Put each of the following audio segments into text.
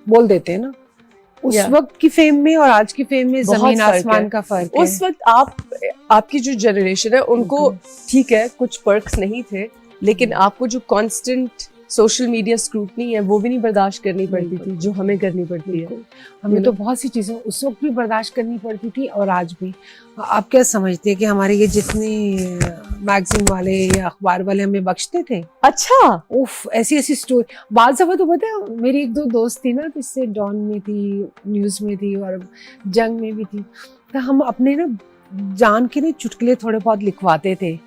बोल देते हैं ना, उस वक्त की फेम में और आज की फेम में जमीन आसमान का फर्क है। उस वक्त आपकी जो जनरेशन है उनको ठीक है कुछ पर्क्स नहीं थे, लेकिन आपको जो कांस्टेंट सोशल मीडिया स्क्रूटनी है वो भी नहीं बर्दाश्त करनी पड़ती थी जो हमें करनी पड़ती है। हमें तो बहुत सी चीजें उस वक्त भी बर्दाश्त करनी पड़ती थी और आज भी। आप क्या समझते हैं कि हमारे ये जितने मैगजीन वाले या अखबार वाले हमें बख्शते थे? अच्छा, उफ, ऐसी ऐसी स्टोरी। बाद दफा तो पता है मेरी एक दो दोस्त थी ना, जिससे डॉन में थी, न्यूज में थी और जंग में भी थी, तो हम अपने ना जान के ना चुटकुले थोड़े बहुत लिखवाते थे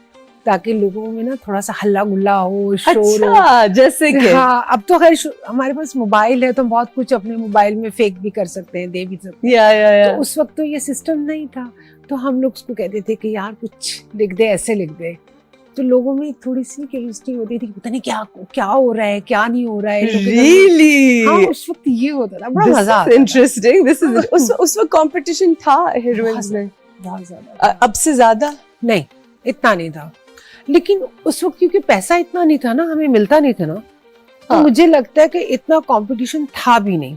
ताकि लोगों में ना थोड़ा सा हल्ला गुल्ला हो, शोर हो। जैसे कि हाँ, अब तो खैर हमारे पास मोबाइल है तो बहुत कुछ अपने मोबाइल में फेक भी कर सकते हैं, दे भी सकते हैं। या। तो उस वक्त तो ये सिस्टम नहीं था, तो हम लोग उसको कहते थे कि यार कुछ लिख दे, ऐसे लिख दे। तो लोगों में थोड़ी सी क्यूरियोसिटी होती थी कि पता नहीं क्या हो रहा है, क्या नहीं हो रहा है। Really? हाँ, उस वक्त ये होता था, बड़ा मजा आता था। इंटरेस्टिंग। उस वक्त कंपटीशन था हीरोइंस में बहुत ज्यादा। अब से ज्यादा नहीं, इतना नहीं था, लेकिन उस वक्त क्योंकि पैसा इतना नहीं था ना, हमें मिलता नहीं था ना, तो मुझे लगता है कि इतना कंपटीशन था भी नहीं।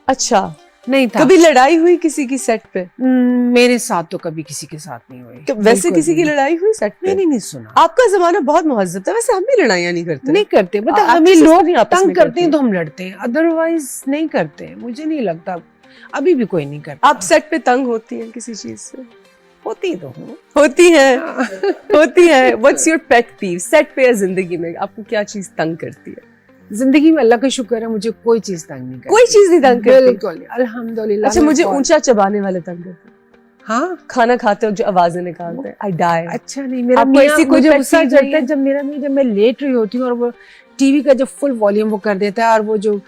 अच्छा, नहीं था। कभी लड़ाई हुई किसी की सेट पे? मेरे साथ तो कभी किसी के साथ नहीं हुई। वैसे किसी की लड़ाई हुई सेट पे? मैंने नहीं सुना। आपका जमाना बहुत महज़्ज़ब था। वैसे हम भी लड़ाइयाँ नहीं करते। नहीं करते, मतलब हमें लोग तंग करते हैं तो हम लड़ते हैं, अदरवाइज नहीं करते। मुझे नहीं लगता अभी भी कोई नहीं करता। आप सेट पे तंग होती हैं किसी चीज से? होती तो हूँ। होती है होती है। व्हाट्स योर पेट पीव सेट पे या जिंदगी में? आपको क्या चीज तंग करती है? जिंदगी में अल्लाह का शुक्र है मुझे कोई चीज तंग नहीं करती। कोई चीज नहीं तंग करती? बिल्कुल नहीं, अल्हम्दुलिल्लाह। अच्छा, मुझे ऊंचा चबाने वाले तंग करते हैं। हाँ, खाना खाते हो जो आवाजें निकालते हैं, आई डाई। अच्छा नहीं, मेरा ऐसी कोई गुस्सा चढ़ता है जब मैं लेट रही होती हूँ और वो टीवी का जो फुल वॉल्यूम वो कर देता है और वो जो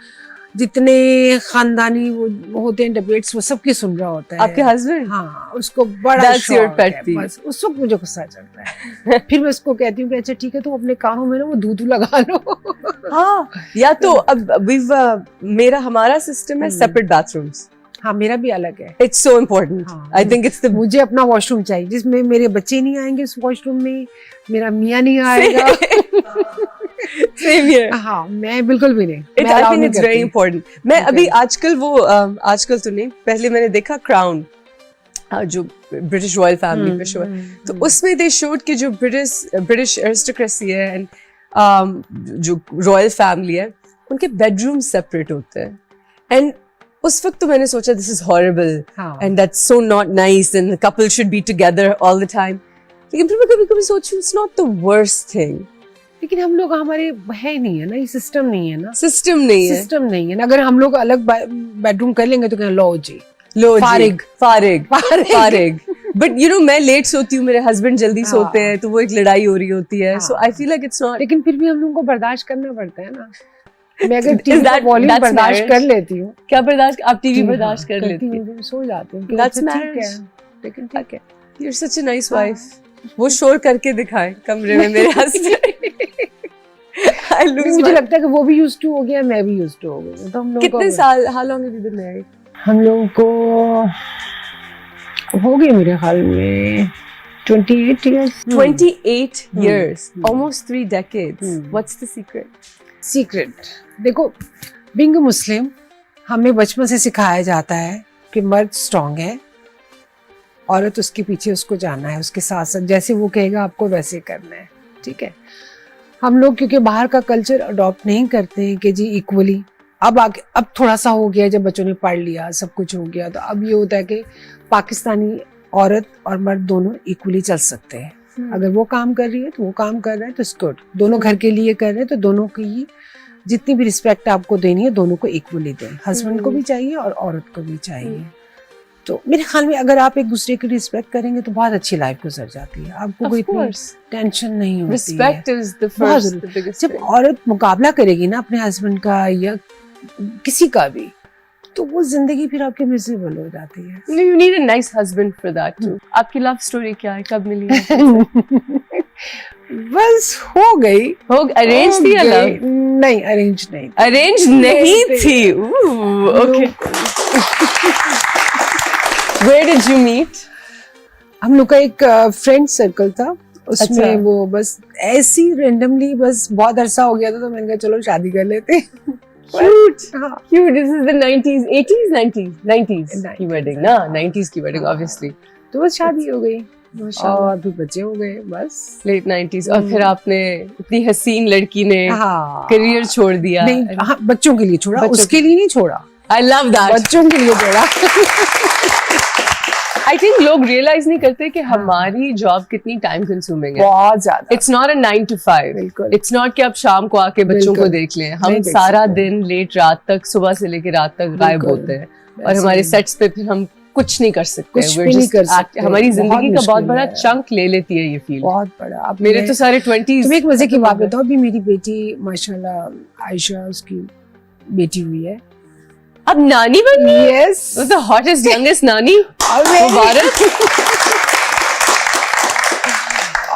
जितने खानदानी वो होते हैं डिबेट्स, वो सबकी सुन रहा होता है। आपके हस्बैंड? हाँ, उसको बड़ा शौक है। बस उस वक्त मुझे गुस्सा चढ़ता है। फिर मैं उसको कहती हूँ कि अच्छा ठीक है, तो अपने कानों में ना वो दूध लगा लो। हाँ, या तो अब हमारा सिस्टम है सेपरेट बाथरूम्स। हाँ, मेरा भी अलग है। It's so important. I think it's मुझे अपना वॉशरूम चाहिए जिसमें मेरे बच्चे नहीं आएंगे उस वॉशरूम में, मेरा मियाँ नहीं आएगा। Same here. हाँ, मैं बिल्कुल भी नहीं। I think it's very important. मैं अभी आजकल तो नहीं, पहले मैंने देखा क्राउन, जो ब्रिटिश रॉयल फैमिली पे शो है, तो उसमें दे शोड कि जो ब्रिटिश एरिस्टोक्रेसी है एंड जो रॉयल फैमिली है, उनके बेडरूम सेपरेट होते हैं। एंड उस वक्त तो मैंने सोचा this is horrible and that's so not nice and couple should be together all the time. लेकिन फिर मैं कभी-कभी सोचूं it's not the worst thing. लेकिन हम लोग हमारे है नहीं है ना, ये सिस्टम नहीं है ना। सिस्टम नहीं है ना। अगर हम लोग अलग बेडरूम कर लेंगे तो लो जी फारिग। बट यू नो, मैं लेट सोती हूँ, मेरे हस्बैंड जल्दी सोते हैं, तो वो एक लड़ाई हो रही होती है। So I feel like it's not. लेकिन फिर भी हम लोगों को बर्दाश्त करना पड़ता है ना। मैं अगर टीवी का वॉल्यूम बर्दाश्त कर लेती हूँ। क्या बर्दाश्त? आप टीवी बर्दाश्त कर लेती हैं? सो जाती हूँ। That's marriage. लेकिन ठीक है, you are such a nice wife. वो शोर करके दिखाए कमरे में मेरे हस्बैंड। मुझे लगता है कि वो भी यूज्ड टू हो गया, मैं भी यूज्ड टू हो गई। तो हम लोग कितने साल, how long have you been married? हम लोगों को हो गए मेरे ख्याल में 28 years. 28 years, almost 3 decades. What's the secret? देखो, बीइंग अ मुस्लिम, हमें बचपन से सिखाया जाता है कि मर्द स्ट्रांग है, औरत उसके पीछे उसको जाना है, उसके साथ साथ जैसे वो कहेगा आपको वैसे करना है। ठीक है, हम लोग क्योंकि बाहर का कल्चर अडॉप्ट नहीं करते हैं कि जी इक्वली। अब थोड़ा सा हो गया, जब बच्चों ने पढ़ लिया, सब कुछ हो गया, तो अब ये होता है कि पाकिस्तानी औरत और मर्द दोनों इक्वली चल सकते हैं। अगर वो काम कर रही है तो वो काम कर रहा है तो इट्स गुड। दोनों घर के लिए कर रहे हैं तो दोनों की जितनी भी रिस्पेक्ट आपको देनी है दोनों को इक्वली दें। हस्बैंड को भी चाहिए और औरत को भी चाहिए। तो मेरे ख्याल में अगर आप एक दूसरे की रिस्पेक्ट करेंगे तो बहुत अच्छी लाइफ गुजर जाती है, आपको कोई टेंशन नहीं होती। Respect is the first, the biggest. जब औरत मुकाबला करेगी ना अपने हस्बैंड का या किसी का भी, तो वो जिंदगी फिर आपके मिसेबल हो जाती है। You need a nice husband for that too. आपकी लव स्टोरी क्या है, कब मिली है? बस हो गई। अरेंज थी या लव? नहीं, अरेंज नहीं। अरेंज नहीं थी। Okay. Where did you meet? हम लोग का एक फ्रेंड सर्कल था, उसमें वो बस ऐसी रेंडमली, बस बहुत अरसा हो गया था तो मैंने कहा चलो शादी कर लेते। Cute. हाँ Cute. This is the 90s, 80s, 90s की 90s, wedding ना, 90s की wedding obviously. तो बस शादी हो गई और फिर बच्चे हो गए बस। Late 90s और फिर आपने इतनी हसीन लड़की ने हाँ करियर छोड़ दिया। नहीं, हाँ बच्चों के लिए छोड़ा, बच्चों उसके लिए नहीं छोड़ा, I love that. बच्चों के लिए छोड़ा। I think लोग रियलाइज नहीं करते कि हमारी जॉब कितनी टाइम कंज्यूमिंग है। बहुत ज्यादा। It's not a 9 to 5। बिल्कुल। इट्स नॉट कि आप शाम को आके बच्चों को बिल्कुल। देख लें। नहीं हम देख सारा सकते। दिन लेट रात तक, सुबह से लेकर रात तक गायब बिल्कुल। होते हैं और हमारे सेट्स पे फिर हम कुछ नहीं कर सकते। कुछ We're भी नहीं just कर सकते। हमारी जिंदगी का बहुत मुश्किल बड़ा है। चंक ले लेती है ये फील्ड। बहुत बड़ा। अब मेरे तो सारे 20s। तुम्हें एक मजे की बात बताओ, अभी मेरी बेटी माशाल्लाह आयशा, उसकी बेटी हुई है, अब नानी बन गई। यस, द हॉटेस्ट यंगेस्ट नानी। मुबारक।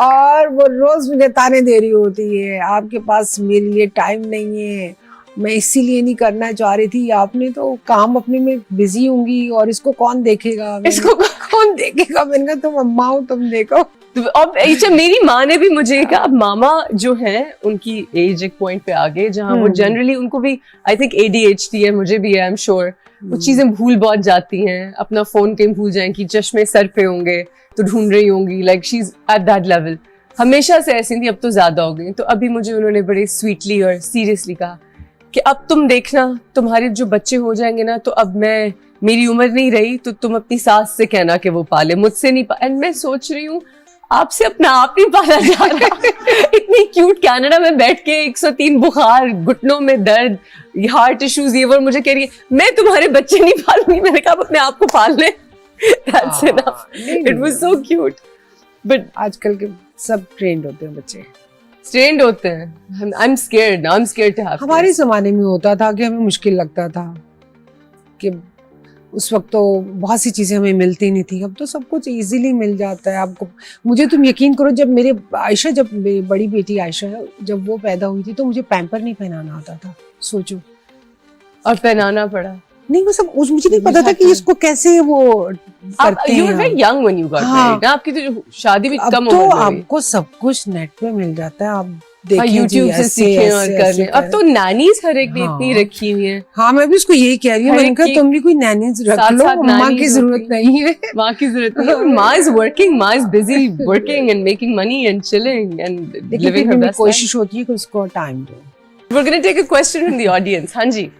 और वो रोज मुझे ताने दे रही होती है, आपके पास मेरे लिए टाइम नहीं है, मैं इसीलिए नहीं करना चाह रही थी, आपने तो काम अपने में बिजी होंगी और इसको कौन देखेगा, इसको कौन देखेगा। मैंने कहा तुम अम्मा हो, तुम देखो। अब अच्छा, मेरी माँ ने भी मुझे कहा, अब मामा जो है उनकी एज एक पॉइंट पे आ गई जहाँ वो जनरली, उनको भी आई थिंक ADHD है, मुझे भी है, आई एम श्योर। वो चीजें भूल बहुत जाती हैं, अपना फोन कहीं भूल जाएं कि चश्मे सर पे होंगे तो ढूंढ रही होंगी, like she is at that level. हमेशा से ऐसी थी, अब तो ज्यादा हो गई। तो अभी मुझे उन्होंने बड़े स्वीटली और सीरियसली कहा कि अब तुम देखना, तुम्हारे जो बच्चे हो जाएंगे ना, तो अब मेरी उम्र नहीं रही, तो तुम अपनी सास से कहना कि वो पाले, मुझसे नहीं एंड मैं सोच रही हूँ आपसे अपना आप नहीं पाला जा रहा। इतनी क्यूट कनाडा में बैठ के 103 बुखार, घुटनों में दर्द, हार्ट इश्यूज, ये वो, मुझे कह रही है मैं तुम्हारे बच्चे नहीं पालूंगी। मैंने कहा अपने आप को पाल ले। That's enough. It was so cute. But आजकल के सब ट्रेंड होते हैं बच्चे, ट्रेंड होते हैं। I'm scared now. I'm scared to have हमारे kids. जमाने में होता था कि हमें मुश्किल लगता था कि उस वक्त तो बहुत सी चीजें हमें मिलती नहीं थी, अब तो सब कुछ इजीली मिल जाता है आपको। मुझे तुम यकीन करो, जब मेरे आयशा, जब मेरी बड़ी बेटी आयशा जब वो पैदा हुई थी तो मुझे पैम्पर नहीं पहनाना आता था, सोचो। और पहनाना पड़ा। नहीं वो सब मुझे नहीं पता था कि इसको कैसे वो करते You were हैं। very young when you got हाँ। married. ना आपकी तो जो शादी भी अब कम तो उम्र में हुई। आपको सब कुछ नेट पे मिल जाता है, आप हाँ, देखें जी, YouTube से ऐसे, सीखें और ऐसे, कर ऐसे लें। अब तो नैनीज हर एक ने हाँ। इतनी रखी हुई है। हाँ मैं भी उसको यही कह रही हूँ, हर मैंने एक कहा की तुम भी कोई नैनीज रख साथ लो, साथ माँ नैनीज की जरूरत होती नहीं है। माँ की जरूरत नहीं है। माँ इज वर्किंग, माँ is busy working and making money and chilling and लेकिन लिविंग फिर हर भी बेस्ट लाइफ। कोशिश होती है कि उसको टाइम दो। We're going to take a question from the audience. हाँ जी,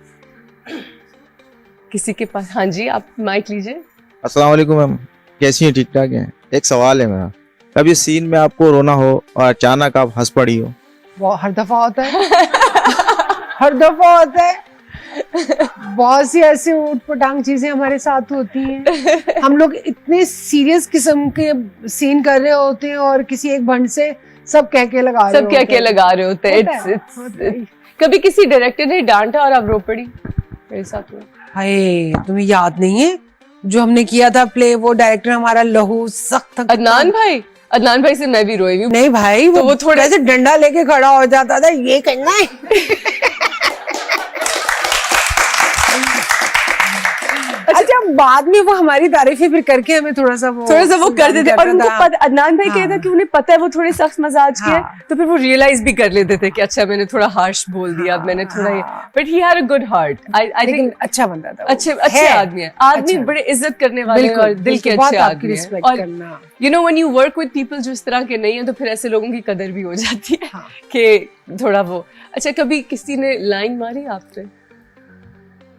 किसी के पास? हाँ जी, आप माइक लीजिए। अस्सलाम वालेकुम मैम, कैसी हैं? ठीक ठाक हैं। एक सवाल है मेरा, कभी सीन में आपको रोना हो और अचानक आप हंस पड़ी हो? वो हर दफा होता है। हर दफा होता है। बहुत सी ऐसे ऊट पटांग चीजें हमारे साथ होती हैं। हम लोग इतने सीरियस किस्म के सीन कर रहे होते हैं और किसी एक भंड से सब कह के लगा रहे सब क्या क्या लगा रहे होते हैं। कभी किसी डायरेक्टर ने डांटा और आप रो पड़ी? मेरे साथ में। हाय, तुम्हें याद नहीं है जो हमने किया था प्ले, वो डायरेक्टर हमारा लहू सख्त। अदनान भाई से मैं भी रोई हूँ। नहीं भाई, तो वो थोड़ा ऐसे डंडा लेके खड़ा हो जाता था, ये करना है। अच्छा बाद में वो हमारी तारीफें फिर करके हमें थोड़ा सा वो कर देते। और उनको अदनान भाई कहता हाँ। कि उन्हें पता है वो थोड़े सख्त मजाज के हैं, हाँ। तो फिर वो रियलाइज भी कर लेते थे कि अच्छा मैंने थोड़ा हार्श बोल दिया, मैंने थोड़ा ये, but he had a good heart. I think अच्छा बंदा था वो। अच्छे आदमी है। आदमी अच्छा। बड़े इज्जत करने वाले और दिल के अच्छे आदमी हैं। और करना। You know when you work with people जो इस तरह के नहीं है, तो फिर ऐसे लोगों की कदर भी हो जाती है हाँ। कि थोड़ा वो। अच्छा, कभी किसी ने लाइन मारी आप पे?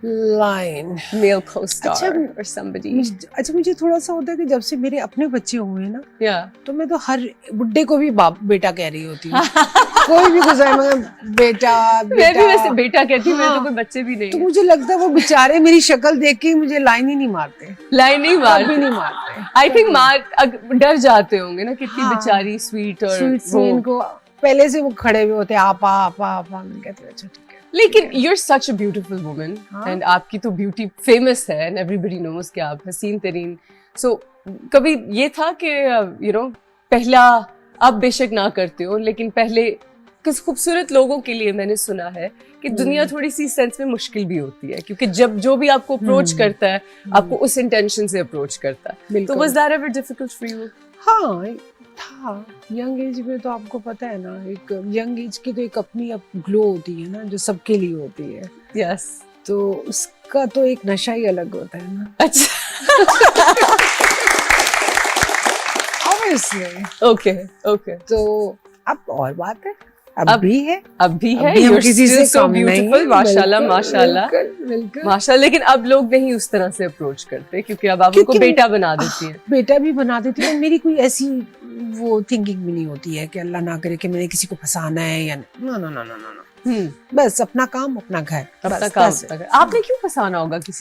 लाइन मेल co-star अच्छा, or somebody? अच्छा मुझे थोड़ा सा होता है कि जब से मेरे अपने बच्चे हुए हैं ना, Yeah. तो मैं तो हर बुड्ढे को भी बाप बेटा कह रही होती हूँ। कोई भी गुजरे मगर बेटा मैं भी वैसे बेटा कहती हूँ, मेरे तो हाँ। कोई बच्चे भी नहीं तो है। मुझे लगता है वो बेचारे मेरी शक्ल देख के ही मुझे लाइन ही नहीं मारते, लाइन नहीं कभी मारते। नहीं मारते। आई थिंक डर जाते होंगे ना, कितनी हाँ। बेचारी स्वीट और स्वीट वो। सीन को पहले से वो खड़े हुए होते, आपा आपा आपा, मैं कहती हूँ अच्छा ठीक है। लेकिन you're such a beautiful woman हाँ। and आपकी तो ब्यूटी फेमस है and everybody knows कि आप हसीन तरीन। So कभी ये था कि you know पहला, आप बेशक ना करते हो, लेकिन पहले किस खूबसूरत लोगों के लिए मैंने सुना है कि दुनिया थोड़ी सी सेंस में मुश्किल भी होती है, क्योंकि जब जो भी आपको अप्रोच करता है, आपको उस इंटेंशन से अप्रोच करता है। तो was that ever difficult for you? हाँ था, यंग एज में तो आपको पता है ना, एक यंग एज की तो एक अपनी ग्लो होती है ना जो सबके लिए होती है। यस तो उसका तो एक नशा ही अलग होता है ना, अच्छा ऑब्वियसली। ओके ओके तो अब और बात है, अब अब भी है, अब भी है, अब भी हम you're किसी still से so कम नहीं, beautiful, माशाल्लाह बिल्कुल, माशाल्लाह बिल्कुल, बिल्कुल। माशाल्लाह। लेकिन अब लोग नहीं उस तरह से अप्रोच करते क्योंकि अब आप उनको क्योंकि- बेटा बना देती हैं। बेटा भी बना देती है, मेरी कोई ऐसी वो थिंकिंग भी नहीं होती है कि अल्लाह ना करे कि मैंने किसी को फंसाना है या no no no no no, बस अपना काम अपना घर, अपना बस काम that's it। अपना कर। आपने क्यों फंसाना होगा किसी